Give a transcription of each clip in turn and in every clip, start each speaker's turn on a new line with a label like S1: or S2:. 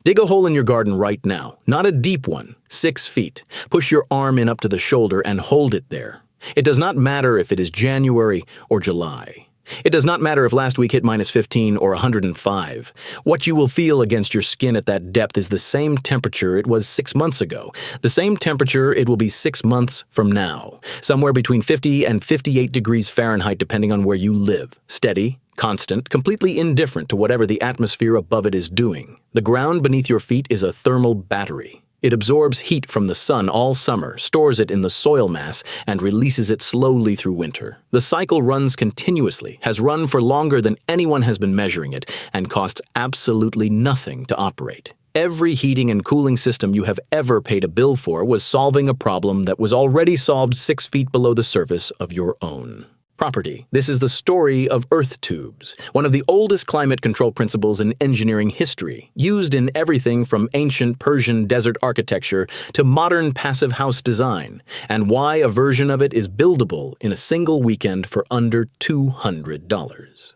S1: Dig a hole in your garden right now, not a deep one, 6 feet. Push your arm in up to the shoulder and hold it there. It does not matter if it is January or July. It does not matter if last week hit -15 or 105. What you will feel against your skin at that depth is the same temperature it was 6 months ago, the same temperature it will be 6 months from now, somewhere between 50 and 58 degrees Fahrenheit depending on where you live, steady, constant, completely indifferent to whatever the atmosphere above it is doing. The ground beneath your feet is a thermal battery. It absorbs heat from the sun all summer, stores it in the soil mass, and releases it slowly through winter. The cycle runs continuously, has run for longer than anyone has been measuring it, and costs absolutely nothing to operate. Every heating and cooling system you have ever paid a bill for was solving a problem that was already solved 6 feet below the surface of your own property. This is the story of earth tubes, one of the oldest climate control principles in engineering history, used in everything from ancient Persian desert architecture to modern passive house design, and why a version of it is buildable in a single weekend for under $200.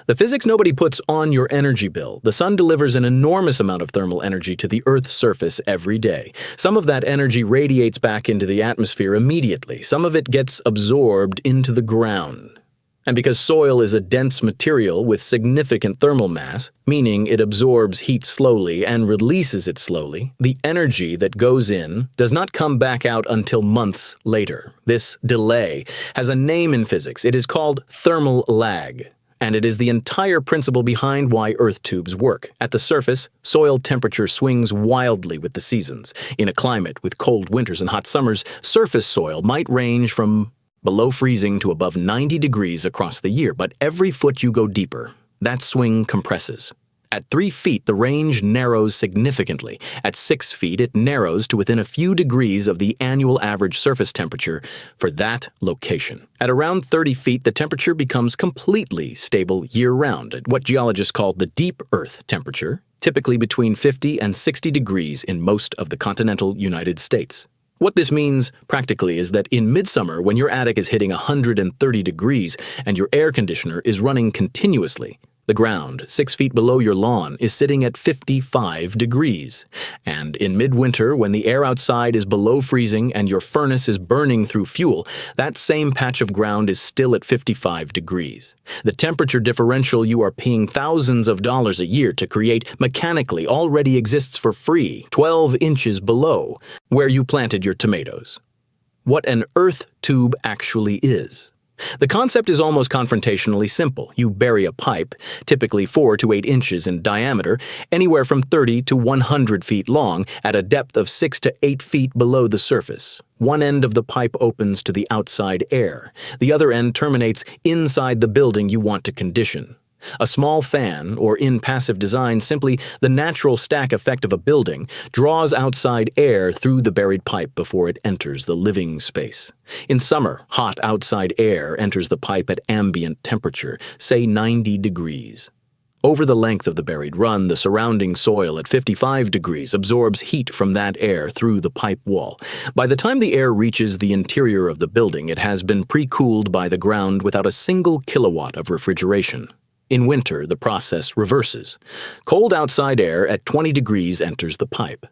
S1: The physics nobody puts on your energy bill. The sun delivers an enormous amount of thermal energy to the Earth's surface every day. Some of that energy radiates back into the atmosphere immediately. Some of it gets absorbed into the ground. And because soil is a dense material with significant thermal mass, meaning it absorbs heat slowly and releases it slowly, the energy that goes in does not come back out until months later. This delay has a name in physics. It is called thermal lag. And it is the entire principle behind why earth tubes work. At the surface, soil temperature swings wildly with the seasons. In a climate with cold winters and hot summers, surface soil might range from below freezing to above 90 degrees across the year, but every foot you go deeper, that swing compresses. At 3 feet, the range narrows significantly. At 6 feet, it narrows to within a few degrees of the annual average surface temperature for that location. At around 30 feet, the temperature becomes completely stable year-round at what geologists call the deep Earth temperature, typically between 50 and 60 degrees in most of the continental United States. What this means practically is that in midsummer, when your attic is hitting 130 degrees and your air conditioner is running continuously, the ground, 6 feet below your lawn, is sitting at 55 degrees. And in midwinter, when the air outside is below freezing and your furnace is burning through fuel, that same patch of ground is still at 55 degrees. The temperature differential you are paying thousands of dollars a year to create mechanically already exists for free, 12 inches below where you planted your tomatoes. What an earth tube actually is. The concept is almost confrontationally simple. You bury a pipe, typically 4 to 8 inches in diameter, anywhere from 30 to 100 feet long, at a depth of 6 to 8 feet below the surface. One end of the pipe opens to the outside air. The other end terminates inside the building you want to condition. A small fan, or in passive design simply the natural stack effect of a building, draws outside air through the buried pipe before it enters the living space. In summer, hot outside air enters the pipe at ambient temperature, say 90 degrees. Over the length of the buried run, the surrounding soil at 55 degrees absorbs heat from that air through the pipe wall. By the time the air reaches the interior of the building, it has been pre-cooled by the ground without a single kilowatt of refrigeration. In winter, the process reverses. Cold outside air at 20 degrees enters the pipe.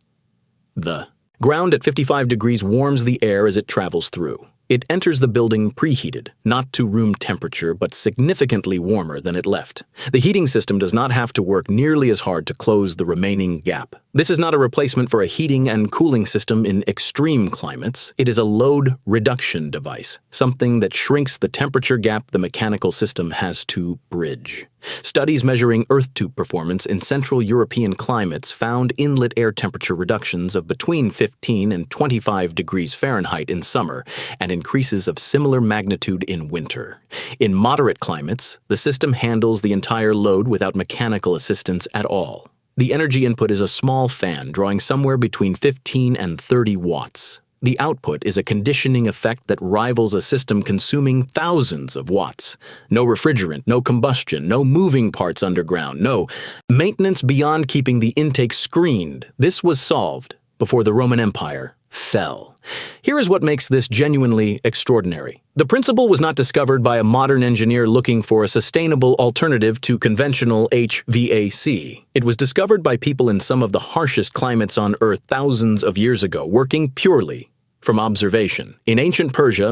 S1: The ground at 55 degrees warms the air as it travels through. It enters the building preheated, not to room temperature, but significantly warmer than it left. The heating system does not have to work nearly as hard to close the remaining gap. This is not a replacement for a heating and cooling system in extreme climates. It is a load reduction device, something that shrinks the temperature gap the mechanical system has to bridge. Studies measuring earth tube performance in Central European climates found inlet air temperature reductions of between 15 and 25 degrees Fahrenheit in summer and increases of similar magnitude in winter. In moderate climates, the system handles the entire load without mechanical assistance at all. The energy input is a small fan drawing somewhere between 15 and 30 watts. The output is a conditioning effect that rivals a system consuming thousands of watts. No refrigerant, no combustion, no moving parts underground, no maintenance beyond keeping the intake screened. This was solved before the Roman Empire fell. Here is what makes this genuinely extraordinary. The principle was not discovered by a modern engineer looking for a sustainable alternative to conventional HVAC. It was discovered by people in some of the harshest climates on Earth thousands of years ago, working purely from observation. In ancient Persia,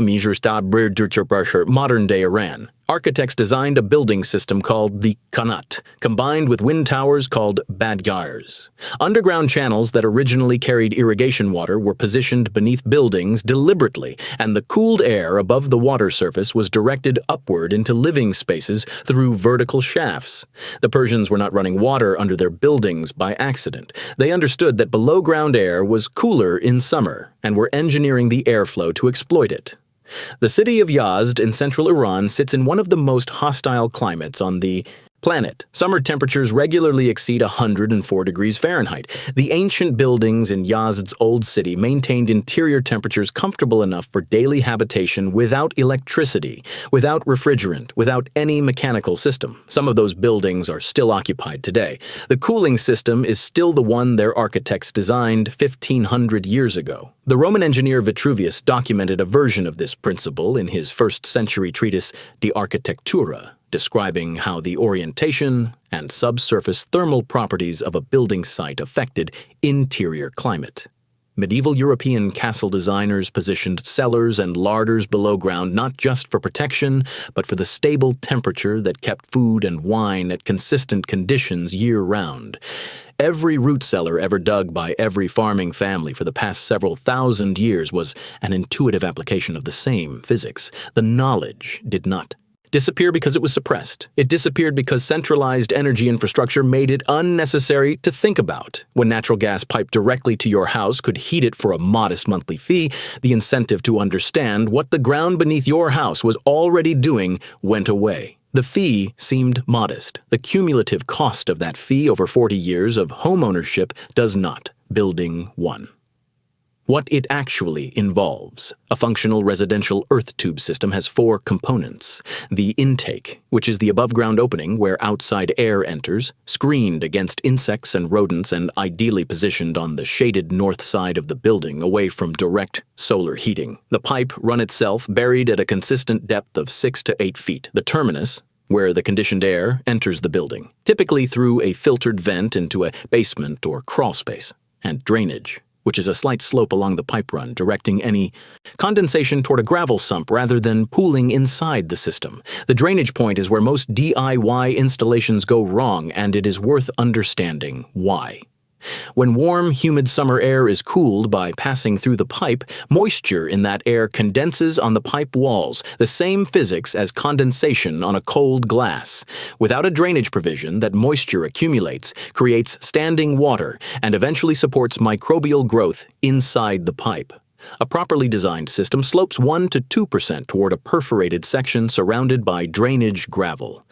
S1: modern-day Iran, architects designed a building system called the Qanat, combined with wind towers called badgars. Underground channels that originally carried irrigation water were positioned beneath buildings deliberately, and the cooled air above the water surface was directed upward into living spaces through vertical shafts. The Persians were not running water under their buildings by accident. They understood that below-ground air was cooler in summer, and were engineering the airflow to exploit it. The city of Yazd in central Iran sits in one of the most hostile climates on the planet. Summer temperatures regularly exceed 104 degrees Fahrenheit. The ancient buildings in Yazd's old city maintained interior temperatures comfortable enough for daily habitation without electricity, without refrigerant, without any mechanical system. Some of those buildings are still occupied today. The cooling system is still the one their architects designed 1,500 years ago. The Roman engineer Vitruvius documented a version of this principle in his first-century treatise, De Architectura, describing how the orientation and subsurface thermal properties of a building site affected interior climate. Medieval European castle designers positioned cellars and larders below ground not just for protection, but for the stable temperature that kept food and wine at consistent conditions year-round. Every root cellar ever dug by every farming family for the past several thousand years was an intuitive application of the same physics. The knowledge did not disappear because it was suppressed. It disappeared because centralized energy infrastructure made it unnecessary to think about. When natural gas piped directly to your house could heat it for a modest monthly fee, the incentive to understand what the ground beneath your house was already doing went away. The fee seemed modest. The cumulative cost of that fee over 40 years of homeownership does not. Building 1. What it actually involves. A functional residential earth tube system has 4 components. The intake, which is the above-ground opening where outside air enters, screened against insects and rodents and ideally positioned on the shaded north side of the building away from direct solar heating. The pipe run itself buried at a consistent depth of 6 to 8 feet. The terminus, where the conditioned air enters the building, typically through a filtered vent into a basement or crawl space. And drainage, which is a slight slope along the pipe run, directing any condensation toward a gravel sump rather than pooling inside the system. The drainage point is where most DIY installations go wrong, and it is worth understanding why. When warm, humid summer air is cooled by passing through the pipe, moisture in that air condenses on the pipe walls, the same physics as condensation on a cold glass. Without a drainage provision, that moisture accumulates, creates standing water, and eventually supports microbial growth inside the pipe. A properly designed system slopes 1 to 2% toward a perforated section surrounded by drainage gravel.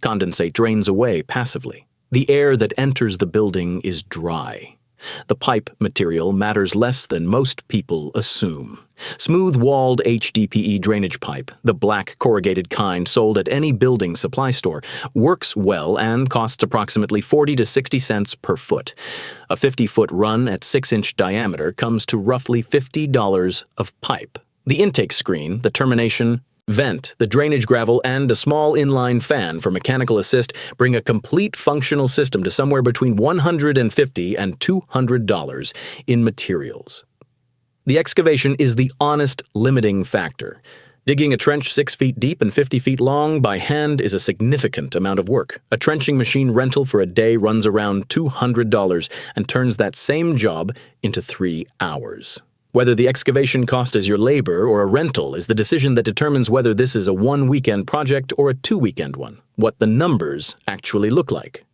S1: Condensate drains away passively. The air that enters the building is dry. The pipe material matters less than most people assume. Smooth-walled HDPE drainage pipe, the black corrugated kind sold at any building supply store, works well and costs approximately 40 to 60 cents per foot. A 50-foot run at 6-inch diameter comes to roughly $50 of pipe. The intake screen, the termination vent, the drainage gravel, and a small inline fan for mechanical assist bring a complete functional system to somewhere between $150 and $200 in materials. The excavation is the honest limiting factor. Digging a trench 6 feet deep and 50 feet long by hand is a significant amount of work. A trenching machine rental for a day runs around $200 and turns that same job into 3 hours. Whether the excavation cost is your labor or a rental is the decision that determines whether this is a 1-weekend project or a 2-weekend one, what the numbers actually look like.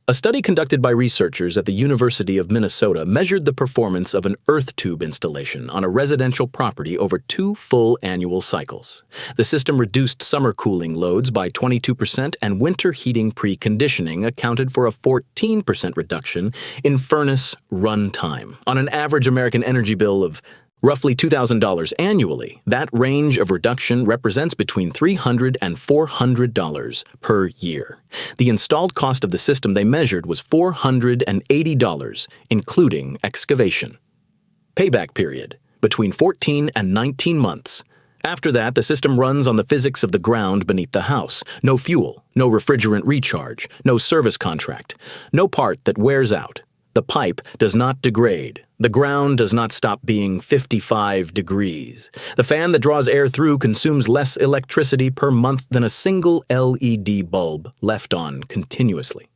S1: A study conducted by researchers at the University of Minnesota measured the performance of an earth tube installation on a residential property over 2 full annual cycles. The system reduced summer cooling loads by 22% and winter heating preconditioning accounted for a 14% reduction in furnace run time. On an average American energy bill of roughly $2,000 annually, that range of reduction represents between $300 and $400 per year. The installed cost of the system they measured was $480, including excavation. Payback period, between 14 and 19 months. After that, the system runs on the physics of the ground beneath the house. No fuel, no refrigerant recharge, no service contract, no part that wears out. The pipe does not degrade. The ground does not stop being 55 degrees. The fan that draws air through consumes less electricity per month than a single LED bulb left on continuously.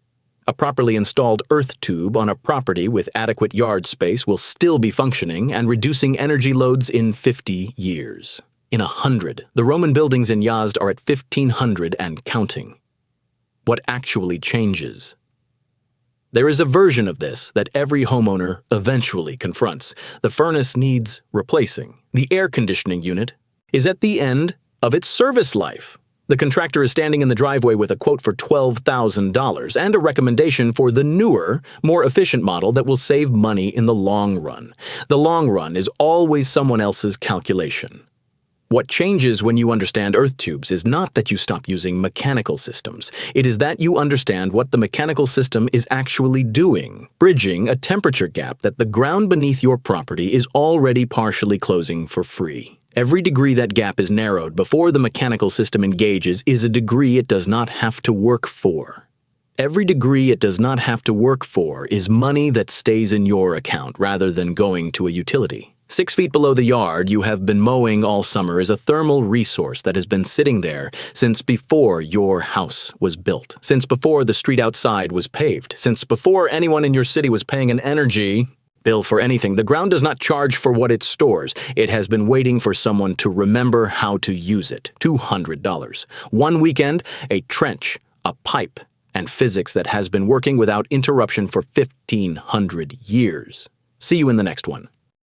S1: A properly installed earth tube on a property with adequate yard space will still be functioning and reducing energy loads in 50 years. In 100, the Roman buildings in Yazd are at 1,500 and counting. What actually changes? There is a version of this that every homeowner eventually confronts. The furnace needs replacing. The air conditioning unit is at the end of its service life. The contractor is standing in the driveway with a quote for $12,000 and a recommendation for the newer, more efficient model that will save money in the long run. The long run is always someone else's calculation. What changes when you understand earth tubes is not that you stop using mechanical systems. It is that you understand what the mechanical system is actually doing, bridging a temperature gap that the ground beneath your property is already partially closing for free. Every degree that gap is narrowed before the mechanical system engages is a degree it does not have to work for. Every degree it does not have to work for is money that stays in your account rather than going to a utility. 6 feet below the yard you have been mowing all summer is a thermal resource that has been sitting there since before your house was built, since before the street outside was paved, since before anyone in your city was paying an energy bill for anything. The ground does not charge for what it stores. It has been waiting for someone to remember how to use it. $200. One weekend, a trench, a pipe, and physics that has been working without interruption for 1,500 years. See you in the next one.